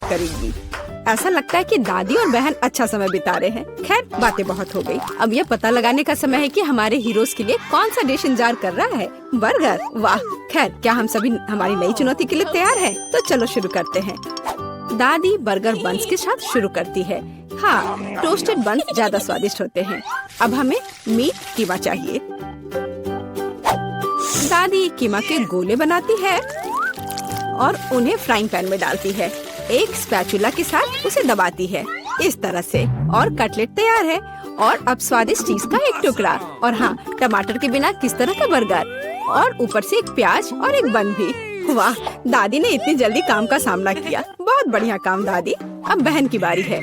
करेगी। ऐसा लगता है कि दादी और बहन अच्छा समय बिता रहे हैं। खैर, बातें बहुत हो गई। अब यह पता लगाने का समय है कि हमारे हीरोज के लिए कौन सा डिश इंतजार कर रहा है। बर्गर, वाह। खैर, क्या हम सभी हमारी नई चुनौती के लिए तैयार हैं? तो चलो शुरू करते हैं। दादी बर्गर बन्स के साथ शुरू करती है। हाँ, टोस्टेड बन्स ज्यादा स्वादिष्ट होते हैं। अब हमें मीट कीमा चाहिए। दादी कीमा के गोले बनाती है और उन्हें फ्राइंग पैन में डालती है। एक स्पैचुला के साथ उसे दबाती है इस तरह से, और कटलेट तैयार है। और अब स्वादिष्ट चीज का एक टुकड़ा, और हाँ, टमाटर के बिना किस तरह का बर्गर, और ऊपर से एक प्याज और एक बन भी। वाह, दादी ने इतनी जल्दी काम का सामना किया। बहुत बढ़िया काम दादी। अब बहन की बारी है।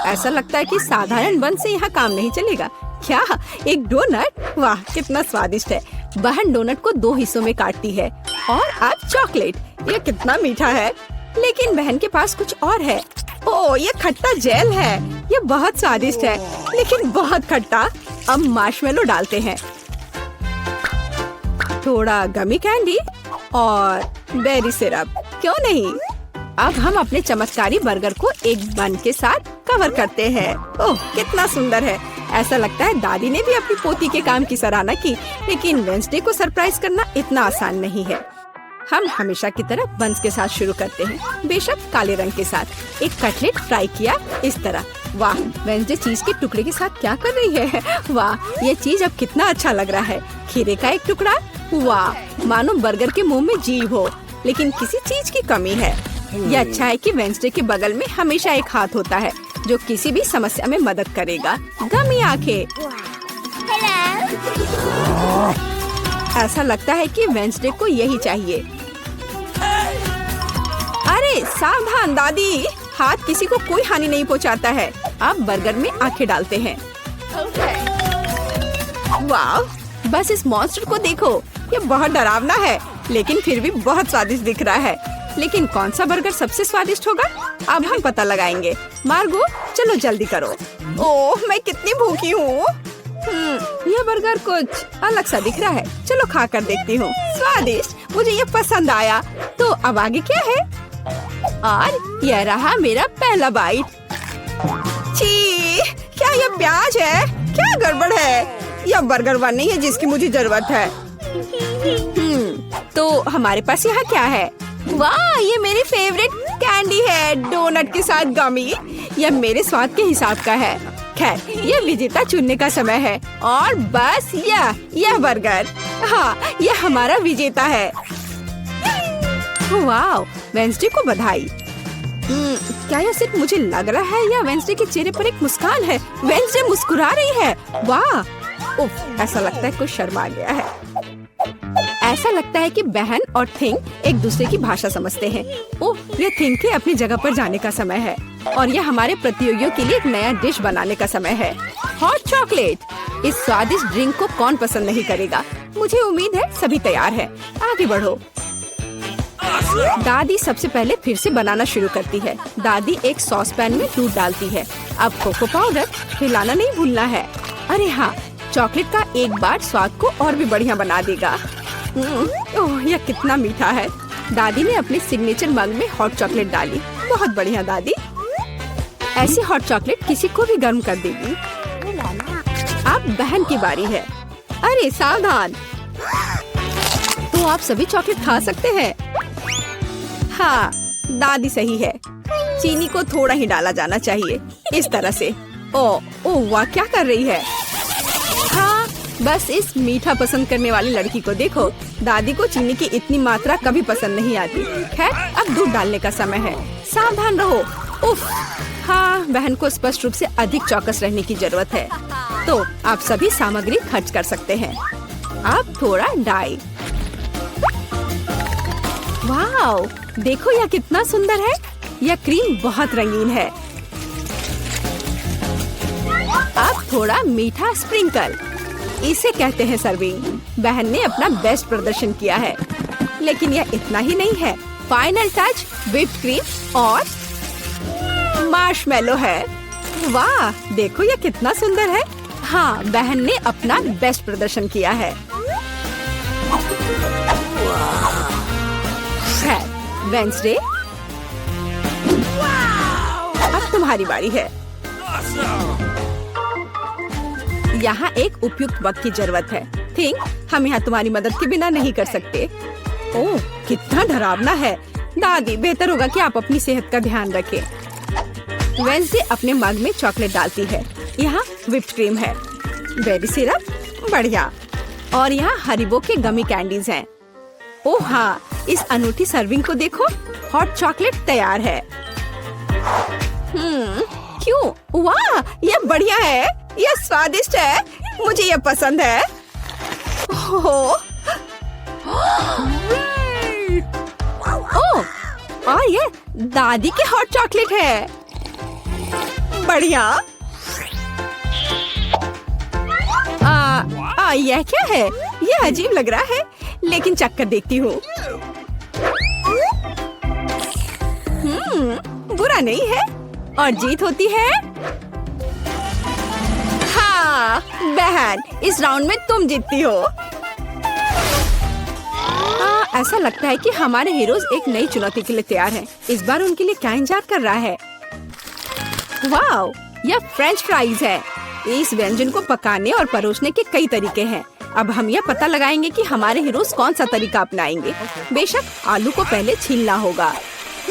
ऐसा लगता है कि साधारण बन से यहाँ काम नहीं चलेगा। क्या, एक डोनट? वाह, कितना स्वादिष्ट है। बहन डोनट को 2 हिस्सों में काटती है। और अब चॉकलेट, ये कितना मीठा है। लेकिन बहन के पास कुछ और है। ओह, ये खट्टा जेल है। ये बहुत स्वादिष्ट है, लेकिन बहुत खट्टा। अब मार्शमेलो डालते हैं, थोड़ा गमी कैंडी और बेरी सिरप। क्यों नहीं? अब हम अपने चमत्कारी बर्गर को एक बन के साथ कवर करते हैं। ओह, कितना सुंदर है। ऐसा लगता है दादी ने भी अपनी पोती के काम की सराहना की। लेकिन वेडनेसडे को सरप्राइज करना इतना आसान नहीं है। हम हमेशा की तरह बन्स के साथ शुरू करते हैं, बेशक काले रंग के साथ। एक कटलेट फ्राई किया इस तरह। वाह, वेडनेसडे चीज के टुकड़े के साथ क्या कर रही है। वाह, ये चीज अब कितना अच्छा लग रहा है। खीरे का एक टुकड़ा। वाह, मानो बर्गर के मुंह में जीभ हो, लेकिन किसी चीज की कमी है। ये अच्छा है कि वेडनेसडे के बगल में हमेशा एक हाथ होता है जो किसी भी समस्या में मदद करेगा। गमी आंखें। ऐसा लगता है कि वेडनेसडे को यही चाहिए। अरे सावधान दादी, हाथ किसी को कोई हानि नहीं पहुंचाता है। अब बर्गर में आंखें डालते हैं। वाह, बस इस मॉन्स्टर को देखो। ये बहुत डरावना है, लेकिन फिर भी बहुत स्वादिष्ट दिख रहा है। लेकिन कौन सा बर्गर सबसे स्वादिष्ट होगा, अब हम पता लगाएंगे। मार्गो, चलो जल्दी करो। ओह, मैं कितनी भूखी हूँ। यह बर्गर कुछ अलग सा दिख रहा है। चलो खा कर देखती हूँ। स्वादिष्ट, मुझे ये पसंद आया। तो अब आगे क्या है? और यह रहा मेरा पहला बाइट। छी, क्या यह प्याज है? क्या गड़बड़ है? यह बर्गर बन नहीं है जिसकी मुझे जरूरत है। तो हमारे पास यहाँ क्या है? वाह, ये मेरी फेवरेट कैंडी है, डोनट के साथ गमी। यह मेरे स्वाद के हिसाब का है। खैर, यह विजेता चुनने का समय है। और बस यह बर्गर, हाँ, यह हमारा विजेता है। वाह, वेडनेसडे को बधाई। क्या यह सिर्फ मुझे लग रहा है या वेडनेसडे के चेहरे पर एक मुस्कान है? वेडनेसडे मुस्कुरा रही है। वाह, उफ, ऐसा लगता है कुछ शर्मा गया है। ऐसा लगता है कि बहन और थिंग एक दूसरे की भाषा समझते हैं। ओह, ये थिंग के अपनी जगह पर जाने का समय है। और यह हमारे प्रतियोगियों के लिए एक नया डिश बनाने का समय है। Hot chocolate. इस स्वादिष्ट ड्रिंक को कौन पसंद नहीं करेगा। मुझे उम्मीद है सभी तैयार हैं। आगे बढ़ो। दादी सबसे पहले फिर से बनाना शुरू करती है। दादी एक सॉस पैन में दूध डालती है। अब कोको पाउडर, हिलाना नहीं भूलना है। अरे हाँ, चॉकलेट का एक बार स्वाद को और भी बढ़िया बना देगा। ओह, यह कितना मीठा है। दादी ने अपने सिग्नेचर मग में हॉट चॉकलेट डाली। बहुत बढ़िया दादी। ऐसी हॉट चॉकलेट किसी को भी गर्म कर देगी। अब बहन की बारी है। अरे सावधान। तो आप सभी चॉकलेट खा सकते हैं। हाँ, दादी सही है। चीनी को थोड़ा ही डाला जाना चाहिए, इस तरह से। ओह वाह, क्या कर रही है? हाँ, बस इस मीठा पसंद करने वाली लड़की को देखो। दादी को चीनी की इतनी मात्रा कभी पसंद नहीं आती। खैर, अब दूध डालने का समय है। सावधान रहो। उफ, हाँ, बहन को स्पष्ट रूप से अधिक चौकस रहने की जरूरत है। तो आप सभी सामग्री खर्च कर सकते हैं। अब थोड़ा डाई। वाओ, देखो यह कितना सुंदर है। यह क्रीम बहुत रंगीन है। अब थोड़ा मीठा स्प्रिंकल, इसे कहते हैं सर्विंग। बहन ने अपना बेस्ट प्रदर्शन किया है, लेकिन यह इतना ही नहीं है। फाइनल टच व्हिप्ड क्रीम और मार्शमेलो है। वाह, देखो यह कितना सुंदर है। हाँ, बहन ने अपना बेस्ट प्रदर्शन किया है। वेडनेसडे, अब तुम्हारी बारी है। यहाँ एक उपयुक्त वक्त की जरूरत है। थिंक हम यहाँ तुम्हारी मदद के बिना नहीं कर सकते। ओह, कितना डरावना है। दादी, बेहतर होगा कि आप अपनी सेहत का ध्यान रखें। वेंसडे अपने मग में चॉकलेट डालती है। यहाँ व्हिप्ड क्रीम है, बेरी सिरप, बढ़िया, और यहाँ हरीबो के गमी कैंडीज हैं। ओह हाँ, इस अनूठी सर्विंग को देखो, हॉट चॉकलेट तैयार है। क्यों? वाह, ये बढ़िया है, ये स्वादिष्ट है, मुझे ये पसंद है। ओह, और ये दादी के हॉट चॉकलेट है, बढ़िया। यह क्या है? यह अजीब लग रहा है, लेकिन चक्कर देखती हूँ। बुरा नहीं है, और जीत होती है। हाँ बहन, इस राउंड में तुम जीतती हो। ऐसा लगता है कि हमारे हीरोज एक नई चुनौती के लिए तैयार हैं। इस बार उनके लिए क्या इंतजार कर रहा है? वाओ, यह फ्रेंच फ्राइज है। इस व्यंजन को पकाने और परोसने के कई तरीके हैं। अब हम यह पता लगाएंगे कि हमारे हीरोज कौन सा तरीका अपनाएंगे। बेशक आलू को पहले छीलना होगा।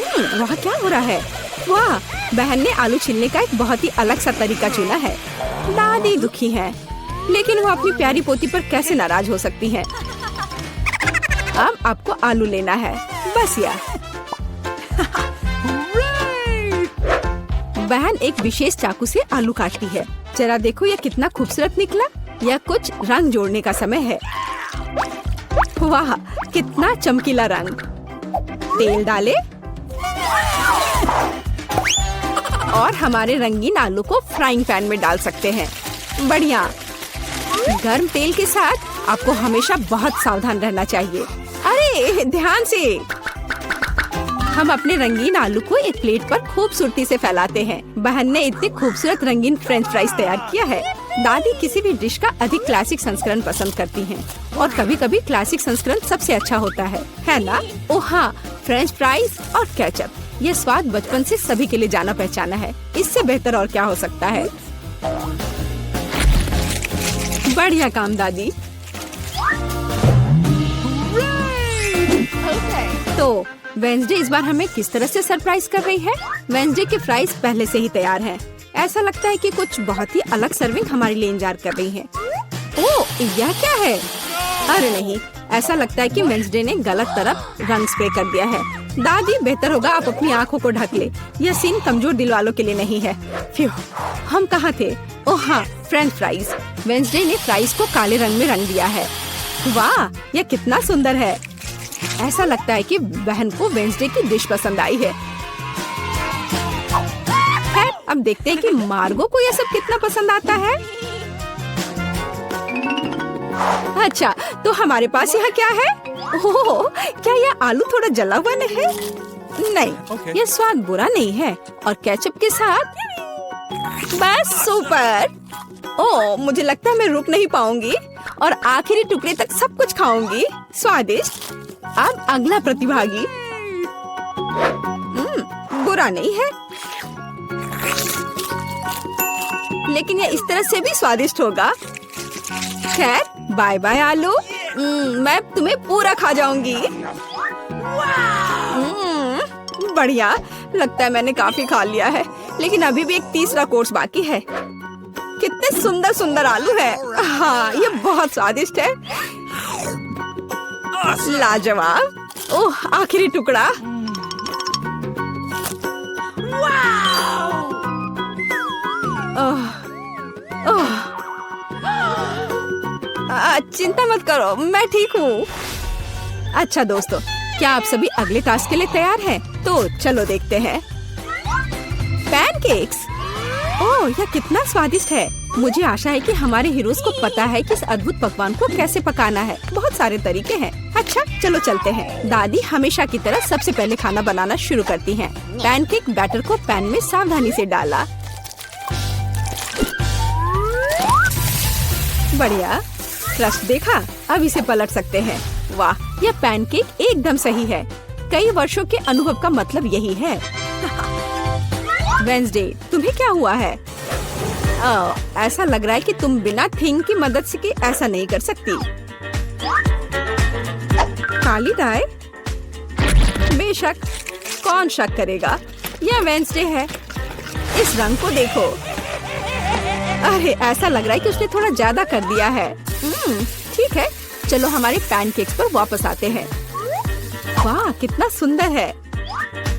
वहाँ क्या हो रहा है? वाह, बहन ने आलू छीलने का एक बहुत ही अलग सा तरीका चुना है। दादी दुखी है, लेकिन वो अपनी प्यारी पोती पर कैसे नाराज हो सकती है। अब आपको आलू लेना है, बस यार। बहन एक विशेष चाकू से आलू काटती है। जरा देखो, यह कितना खूबसूरत निकला। यह कुछ रंग जोड़ने का समय है। वाह, कितना चमकीला रंग। तेल डाले और हमारे रंगीन आलू को फ्राइंग पैन में डाल सकते हैं। बढ़िया। गर्म तेल के साथ आपको हमेशा बहुत सावधान रहना चाहिए। अरे ध्यान से। हम अपने रंगीन आलू को एक प्लेट पर खूबसूरती से फैलाते हैं। बहन ने इतने खूबसूरत रंगीन फ्रेंच फ्राइज तैयार किया है। दादी किसी भी डिश का अधिक क्लासिक संस्करण पसंद करती हैं, और कभी-कभी क्लासिक संस्करण सबसे अच्छा होता है ना? ओह हाँ, फ्रेंच फ्राइज और केचप, ये स्वाद बचपन से सभी के लिए जाना पहचाना है। इससे बेहतर और क्या हो सकता है? बढ़िया काम दादी। तो वेंसडे इस बार हमें किस तरह से सरप्राइज कर रही है? वेंसडे के फ्राइज पहले से ही तैयार हैं। ऐसा लगता है कि कुछ बहुत ही अलग सर्विंग हमारे लिए इंतजार कर रही है। ओह, यह क्या है? अरे नहीं, ऐसा लगता है कि वेंसडे ने गलत तरफ रंग स्प्रे कर दिया है। दादी, बेहतर होगा आप अपनी आंखों को ढक ले। यह सीन कमजोर दिल वालों के लिए नहीं है। फ्यू, हम कहाँ थे? ओह हाँ, फ्रेंच फ्राइज। वेंसडे ने फ्राइज को काले रंग में रंग दिया है। वाह, यह कितना सुंदर है। ऐसा लगता है कि बहन को वेंसडे की डिश पसंद आई है। अब देखते हैं कि मार्गो को यह सब कितना पसंद आता है। अच्छा, तो हमारे पास यहाँ क्या है? ओह, क्या यह आलू थोड़ा जला हुआ नहीं है? नहीं, यह स्वाद बुरा नहीं है, और केचप के साथ बस सुपर। ओह, मुझे लगता है मैं रुक नहीं पाऊंगी और आखिरी टुकड़े तक सब कुछ खाऊंगी। स्वादिष्ट। अब अगला प्रतिभागी। बुरा नहीं है, लेकिन यह इस तरह से भी स्वादिष्ट होगा। खैर, बाय बाय आलू। मैं तुम्हें पूरा खा जाऊंगी। बढ़िया, लगता है मैंने काफी खा लिया है, लेकिन अभी भी एक तीसरा कोर्स बाकी है। कितने सुंदर सुंदर आलू है। हाँ, ये बहुत स्वादिष्ट है। लाजवाब। ओह, आखिरी टुकड़ा। चिंता मत करो, मैं ठीक हूँ। अच्छा दोस्तों, क्या आप सभी अगले टास्क के लिए तैयार हैं? तो चलो देखते हैं। पैनकेक्स। ओह, यह कितना स्वादिष्ट है। मुझे आशा है कि हमारे हीरोज को पता है कि इस अद्भुत पकवान को कैसे पकाना है। बहुत सारे तरीके हैं। अच्छा, चलो चलते हैं। दादी हमेशा की तरह सबसे पहले खाना बनाना शुरू करती हैं। पैनकेक बैटर को पैन में सावधानी से डाला। बढ़िया, क्रस्ट देखा? अब इसे पलट सकते हैं। वाह, यह पैनकेक एकदम सही है। कई वर्षों के अनुभव का मतलब यही है। वेंसडे, तुम्हें क्या हुआ है? ऐसा लग रहा है कि तुम बिना थिंग की मदद से कि ऐसा नहीं कर सकती। काली डाई? बेशक, कौन शक करेगा? यह वेंसडे है। इस रंग को देखो। अरे ऐसा लग रहा है कि उसने थोड़ा ज्यादा कर दिया है। ठीक है, चलो हमारे पैनकेक्स पर वापस आते हैं। वाह, कितना सुंदर है।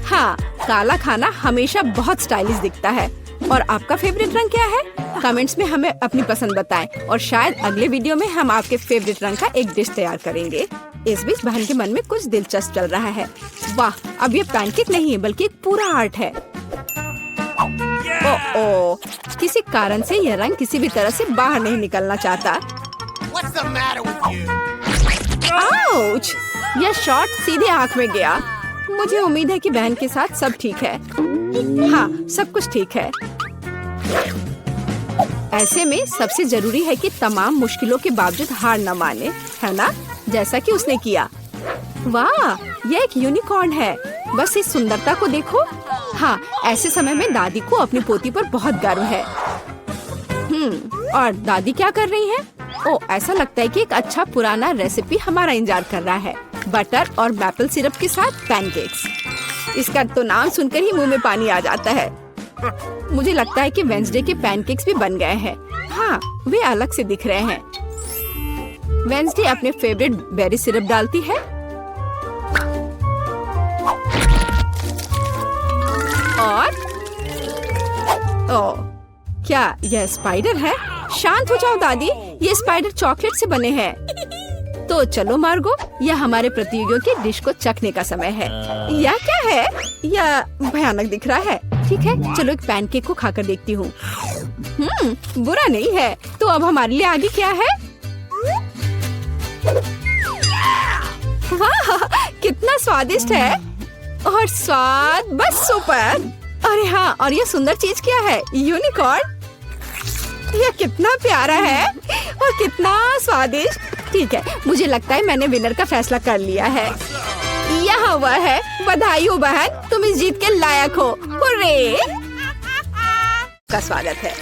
हाँ, काला खाना हमेशा बहुत स्टाइलिश दिखता है। और आपका फेवरेट रंग क्या है? कमेंट्स में हमें अपनी पसंद बताएं और शायद अगले वीडियो में हम आपके फेवरेट रंग का एक डिश तैयार करेंगे। इस बीच बहन के मन में कुछ दिलचस्प चल रहा है। वाह, अब ये पैनकेक नहीं है बल्कि एक पूरा आर्ट है। ओह, किसी कारण से यह रंग किसी भी तरह से बाहर नहीं निकलना चाहता। आउच! यह शॉट सीधे आंख में गया। मुझे उम्मीद है कि बहन के साथ सब ठीक है। हाँ, सब कुछ ठीक है। ऐसे में सबसे जरूरी है कि तमाम मुश्किलों के बावजूद हार न माने, है ना? जैसा कि उसने किया। वाह, यह एक यूनिकॉर्न है। बस इस सुंदरता को देखो। हाँ, ऐसे समय में दादी को अपनी पोती पर बहुत गर्व है। और दादी क्या कर रही है? ओह, ऐसा लगता है कि एक अच्छा पुराना रेसिपी हमारा इंतजार कर रहा है। बटर और मैपल सिरप के साथ पैनकेक्स। इसका तो नाम सुनकर ही मुंह में पानी आ जाता है। मुझे लगता है कि वेंसडे के पैनकेक्स भी बन गए हैं। हाँ, वे अलग से दिख रहे हैं। वेंसडे अपने फेवरेट बेरी सिरप डालती है और क्या यह स्पाइडर है? शांत हो जाओ दादी, ये स्पाइडर चॉकलेट से बने हैं। तो चलो मार्गो, यह हमारे प्रतियोगियों की डिश को चखने का समय है। यह क्या है? यह भयानक दिख रहा है। ठीक है, चलो एक पैनकेक को खाकर देखती हूँ। बुरा नहीं है। तो अब हमारे लिए आगे क्या है? वाह, कितना स्वादिष्ट है। और स्वाद बस सुपर। अरे हाँ, और ये सुंदर चीज क्या है? यूनिकॉर्न। यह कितना प्यारा है और कितना स्वादिष्ट। ठीक है, मुझे लगता है मैंने विनर का फैसला कर लिया है। यहाँ वह है। बधाई हो बहन, तुम इस जीत के लायक हो। हुर्रे! का स्वागत है।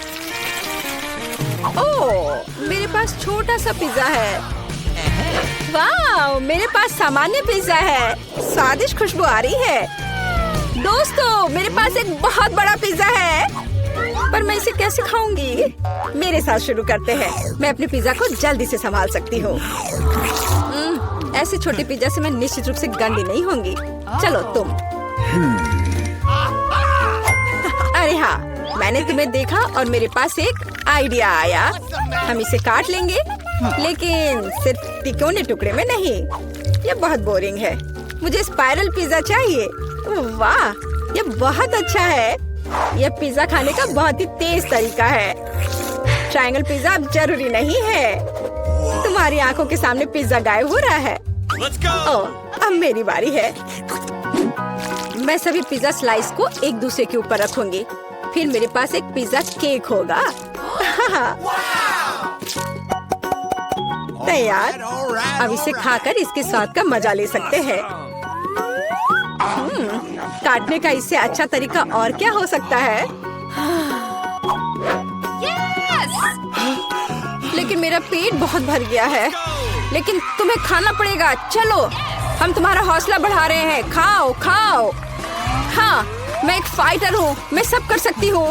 ओह, मेरे पास छोटा सा पिज्जा है। वाह, मेरे पास सामान्य पिज्जा है। स्वादिष्ट खुशबू आ रही है। दोस्तों, मेरे पास एक बहुत बड़ा पिज्जा है, पर मैं इसे कैसे खाऊंगी? मेरे साथ शुरू करते हैं। मैं अपने पिज्जा को जल्दी से संभाल सकती हूँ। ऐसे छोटे पिज्जा से मैं निश्चित रूप से गंदी नहीं होंगी। चलो तुम। अरे हाँ, मैंने तुम्हें देखा और मेरे पास एक आइडिया आया। हम इसे काट लेंगे, लेकिन सिर्फ तिकोने टुकड़े में नहीं। यह बहुत बोरिंग है। मुझे स्पाइरल पिज्जा चाहिए। वाह, यह बहुत अच्छा है। यह पिज्जा खाने का बहुत ही तेज तरीका है। ट्रायंगल पिज्जा अब जरूरी नहीं है। तुम्हारी आंखों के सामने पिज्जा गायब हो रहा है। ओह, अब मेरी बारी है। मैं सभी पिज्जा स्लाइस को एक दूसरे के ऊपर रखूंगी। फिर मेरे पास एक पिज्जा केक होगा। तैयार। अब इसे खाकर इसके स्वाद का मजा ले सकते हैं। काटने का इससे अच्छा तरीका और क्या हो सकता है? लेकिन मेरा पेट बहुत भर गया है। लेकिन तुम्हें खाना पड़ेगा। चलो, हम तुम्हारा हौसला बढ़ा रहे हैं। खाओ खाओ। हाँ, मैं एक फाइटर हूँ। मैं सब कर सकती हूँ।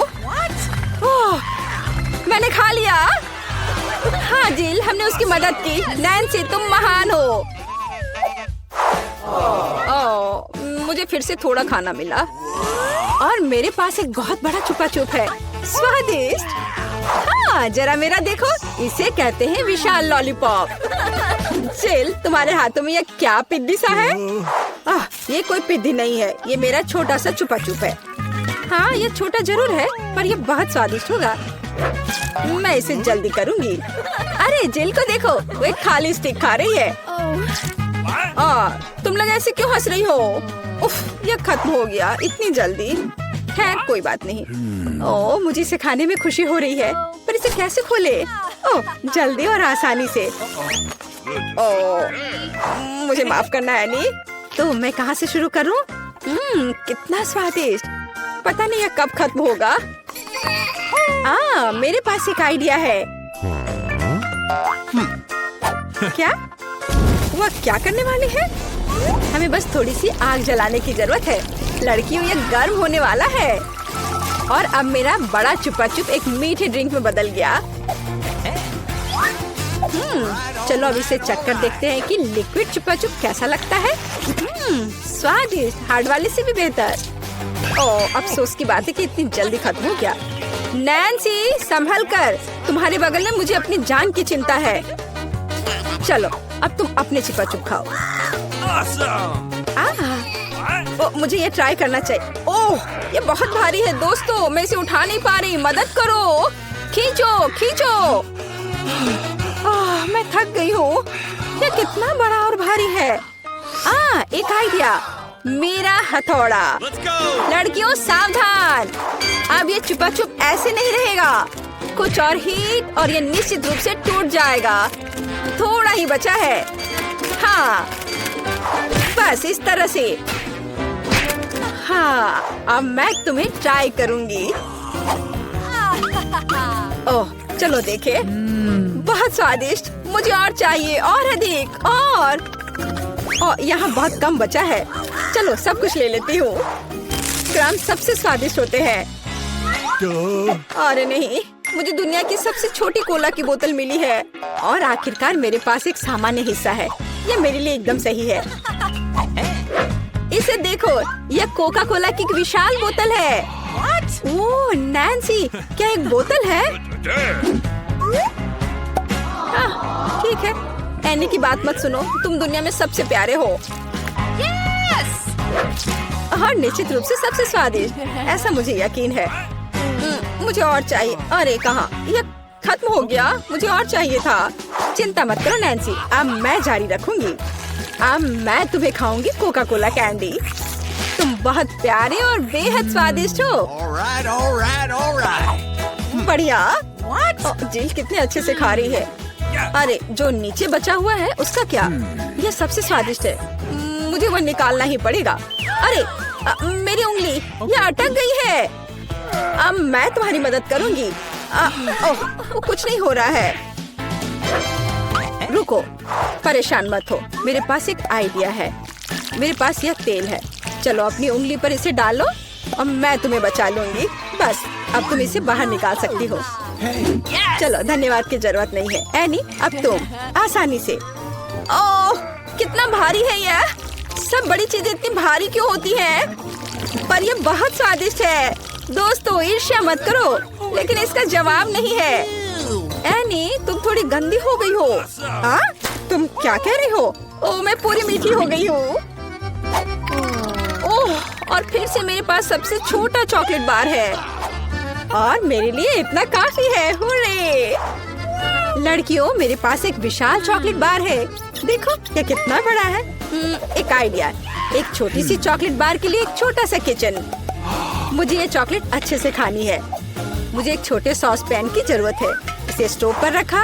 मैंने खा लिया। हाँ जिल, हमने उसकी मदद की। नैन्सी, तुम महान हो। मुझे फिर से थोड़ा खाना मिला और मेरे पास एक बहुत बड़ा छुपा छुप है। स्वादिष्ट। हाँ, जरा मेरा देखो। इसे कहते हैं विशाल लॉलीपॉप। जिल, तुम्हारे हाथों में ये क्या पिद्दी सा है? ये कोई पिद्दी नहीं है। ये मेरा छोटा सा छुपा छुप है। हाँ, ये छोटा जरूर है, पर ये बहुत स्वादिष्ट होगा। मैं इसे जल्दी करूँगी। अरे जिल को देखो, वो एक खाली स्टिक खा रही है। तुम लोग ऐसे क्यों हंस रही हो? उफ, ये खत्म हो गया इतनी जल्दी। खैर कोई बात नहीं। मुझे इसे खाने में खुशी हो रही है, पर इसे कैसे खोले? जल्दी और आसानी से। मुझे माफ करना एनी। तो मैं कहाँ से शुरू करूँ? कितना स्वादिष्ट। पता नहीं ये कब खत्म होगा। मेरे पास एक आइडिया है। क्या? वह क्या करने वाले हैं? हमें बस थोड़ी सी आग जलाने की जरूरत है। लड़कियों, ये गर्म होने वाला है। और अब मेरा बड़ा चुपा चुप एक मीठे ड्रिंक में बदल गया। चलो अब इसे चख कर देखते हैं कि लिक्विड चुपा चुप कैसा लगता है। स्वादिष्ट, हार्ड वाले से भी बेहतर। ओह, अफसोस की बात है कि इतनी जल्दी खत्म हो गया। नैन्सी, संभल कर, तुम्हारे बगल में मुझे अपनी जान की चिंता है। चलो अब तुम अपने चुपा चुप खाओ। मुझे ये ट्राई करना चाहिए। ओह, ये बहुत भारी है दोस्तों, मैं इसे उठा नहीं पा रही, मदद करो। खींचो खींचो। मैं थक गई हूँ। ये कितना बड़ा और भारी है। एक आइडिया, मेरा हथौड़ा। लड़कियों सावधान, अब ये चुपा चुप ऐसे नहीं रहेगा। कुछ और हीट और ये निश्चित रूप से टूट जाएगा। थोड़ा ही बचा है। हाँ, बस इस तरह से। हाँ, अब मैं तुम्हें ट्राई करूंगी। ओह, चलो देखे। बहुत स्वादिष्ट, मुझे और चाहिए, और अधिक, और यहाँ बहुत कम बचा है। चलो सब कुछ ले लेती हूँ। क्रम सबसे स्वादिष्ट होते हैं। अरे नहीं, मुझे दुनिया की सबसे छोटी कोला की बोतल मिली है। और आखिरकार मेरे पास एक सामान्य हिस्सा है। ये मेरे लिए एकदम सही है। इसे देखो, यह कोका कोला की एक विशाल बोतल है। ओह नैन्सी, क्या एक बोतल है? ठीक है, एनी की बात मत सुनो, तुम दुनिया में सबसे प्यारे हो। और निश्चित रूप से सबसे स्वादिष्ट, ऐसा मुझे यकीन है। मुझे और चाहिए। अरे कहाँ, यह खत्म हो गया। मुझे और चाहिए था। चिंता मत करो नैन्सी, अब मैं जारी रखूंगी। अब मैं तुम्हें खाऊंगी कोका कोला कैंडी। तुम बहुत प्यारे और बेहद स्वादिष्ट हो। बढ़िया। जिल कितने अच्छे से खा रही है। अरे जो नीचे बचा हुआ है उसका क्या? यह सबसे स्वादिष्ट है। मुझे वो निकालना ही पड़ेगा। अरे मेरी उंगली, यह अटक गई है। अब मैं तुम्हारी मदद करूंगी। वो कुछ नहीं हो रहा है। रुको, परेशान मत हो, मेरे पास एक आइडिया है। मेरे पास यह तेल है। चलो अपनी उंगली पर इसे डालो और मैं तुम्हें बचा लूंगी। बस अब तुम इसे बाहर निकाल सकती हो। चलो, धन्यवाद की जरूरत नहीं है। एनी, अब तुम आसानी से। ओह, कितना भारी है यह। सब बड़ी चीजें इतनी भारी क्यों होती हैं? पर यह बहुत स्वादिष्ट है। दोस्तों, ईर्ष्या मत करो, लेकिन इसका जवाब नहीं है। एनी, तुम थोड़ी गंदी हो गई हो। तुम क्या कह रही हो? ओह, मैं पूरी मीठी हो गई हूँ। ओह, और फिर से मेरे पास सबसे छोटा चॉकलेट बार है और मेरे लिए इतना काफी है। हुर्रे! लड़कियों, मेरे पास एक विशाल चॉकलेट बार है। देखो ये कितना बड़ा है। एक आइडिया, एक छोटी सी चॉकलेट बार के लिए एक छोटा सा किचन। मुझे ये चॉकलेट अच्छे से खानी है। मुझे एक छोटे सॉस पैन की जरूरत है। इसे स्टोव पर रखा।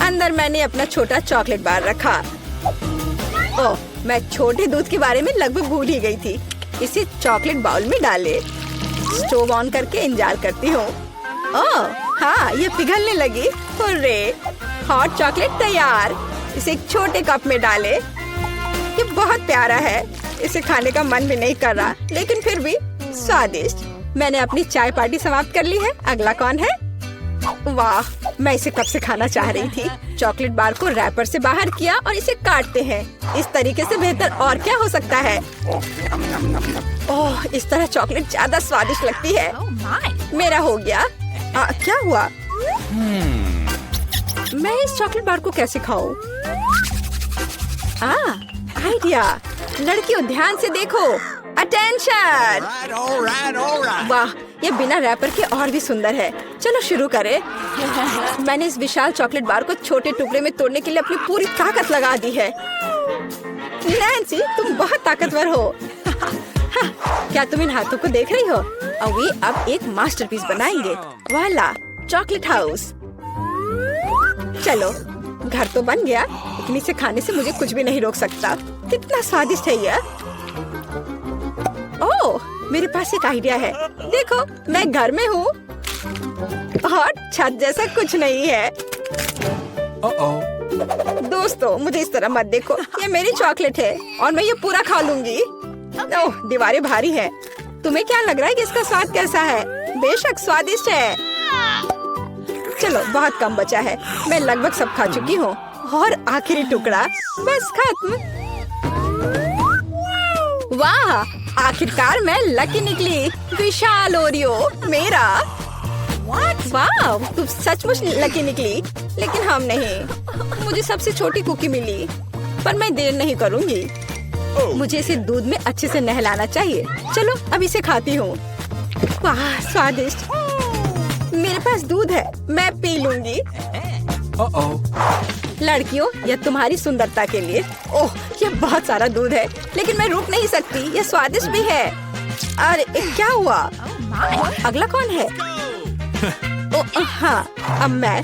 अंदर मैंने अपना छोटा चॉकलेट बार रखा। ओह, मैं छोटे दूध के बारे में लगभग भूल ही गई थी। इसे चॉकलेट बाउल में डाले। स्टोव ऑन करके इंतजार करती हूँ। ओह हाँ, ये पिघलने लगी। हुर्रे! हॉट चॉकलेट तैयार। इसे एक छोटे कप में डाले। ये बहुत प्यारा है। इसे खाने का मन भी नहीं कर रहा, लेकिन फिर भी स्वादिष्ट। मैंने अपनी चाय पार्टी समाप्त कर ली है। अगला कौन है? वाह, मैं इसे कब से खाना चाह रही थी। चॉकलेट बार को रैपर से बाहर किया और इसे काटते हैं। इस तरीके से बेहतर और क्या हो सकता है? ओह, इस तरह चॉकलेट ज्यादा स्वादिष्ट लगती है। मेरा हो गया। क्या हुआ? मैं इस चॉकलेट बार को कैसे खाऊं? आइडिया। लड़कियों, ध्यान से देखो। अटेंशन! वाह, ये बिना रैपर के और भी सुंदर है। चलो शुरू करें। मैंने इस विशाल चॉकलेट बार को छोटे टुकड़े में तोड़ने के लिए अपनी पूरी ताकत लगा दी है। नैन्सी, तुम बहुत ताकतवर हो। क्या तुम इन हाथों को देख रही हो? और वे अब एक मास्टरपीस बनाएंगे। वाला, चॉकलेट हाउस। चलो, घर तो बन गया, लेकिन इसे खाने से मुझे कुछ भी नहीं रोक सकता। कितना स्वादिष्ट है यह। ओह, मेरे पास एक आइडिया है। देखो, मैं घर में हूँ और छत जैसा कुछ नहीं है। दोस्तों, मुझे इस तरह मत देखो। ये मेरी चॉकलेट है और मैं ये पूरा खा लूंगी। ओह, दीवारें भारी है। तुम्हें क्या लग रहा है कि इसका स्वाद कैसा है? बेशक स्वादिष्ट है। चलो, बहुत कम बचा है। मैं लगभग सब खा चुकी हूँ और आखिरी टुकड़ा बस खत्म। वाह, आखिरकार मैं लकी निकली। विशाल ओरियो मेरा। वाह, तुम सचमुच लकी निकली। लेकिन हम नहीं। मुझे सबसे छोटी कुकी मिली, पर मैं देर नहीं करूंगी। मुझे इसे दूध में अच्छे से नहलाना चाहिए। चलो, अब इसे खाती हूँ। वाह, स्वादिष्ट। मेरे पास दूध है, मैं पी लूंगी। लड़कियों, यह तुम्हारी सुंदरता के लिए। ओह, यह बहुत सारा दूध है, लेकिन मैं रुक नहीं सकती। यह स्वादिष्ट भी है। अरे, क्या हुआ? अगला कौन है? ओह, हाँ, अब मैं।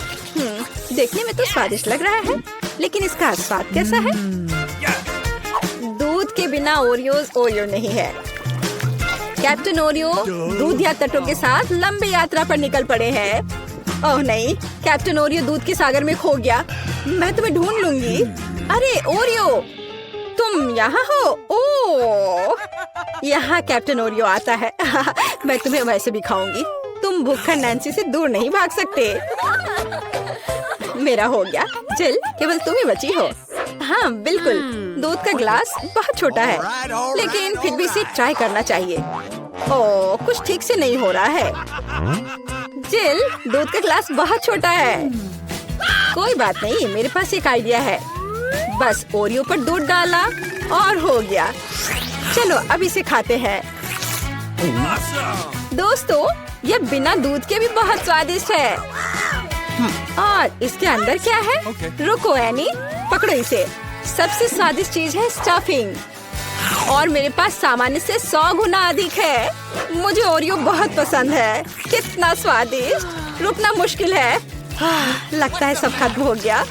देखने में तो स्वादिष्ट लग रहा है, लेकिन इसका स्वाद कैसा है? दूध के बिना ओरियो नहीं है। कैप्टन ओरियो दूध या तटों के साथ लंबी यात्रा पर निकल पड़े हैं। ओह नहीं, कैप्टन ओरियो दूध के सागर में खो गया। मैं तुम्हें ढूंढ लूंगी। अरे ओरियो, तुम यहाँ हो? ओह, यहाँ कैप्टन ओरियो आता है। मैं तुम्हें वैसे भी खाऊंगी। तुम भूखा नैन्सी से दूर नहीं भाग सकते। मेरा हो गया। जिल, केवल तुम ही बची हो। हाँ, बिल्कुल। दूध का ग्लास बहुत छोटा है, लेकिन फिर भी इसे ट्राई करना चाहिए। ओह, कुछ ठीक से नहीं हो रहा है। जिल, दूध का ग्लास बहुत छोटा है। कोई बात नहीं, मेरे पास एक आइडिया है। बस ओरियो पर दूध डाला और हो गया। चलो, अब इसे खाते हैं। दोस्तों, ये बिना दूध के भी बहुत स्वादिष्ट है। और इसके अंदर क्या है? रुको एनी, पकड़ो इसे। सबसे स्वादिष्ट चीज है स्टफिंग, और मेरे पास सामान्य से 100 गुना अधिक है। मुझे ओरियो बहुत पसंद है। कितना स्वादिष्ट। रुकना मुश्किल है। लगता है सब खत्म हो गया।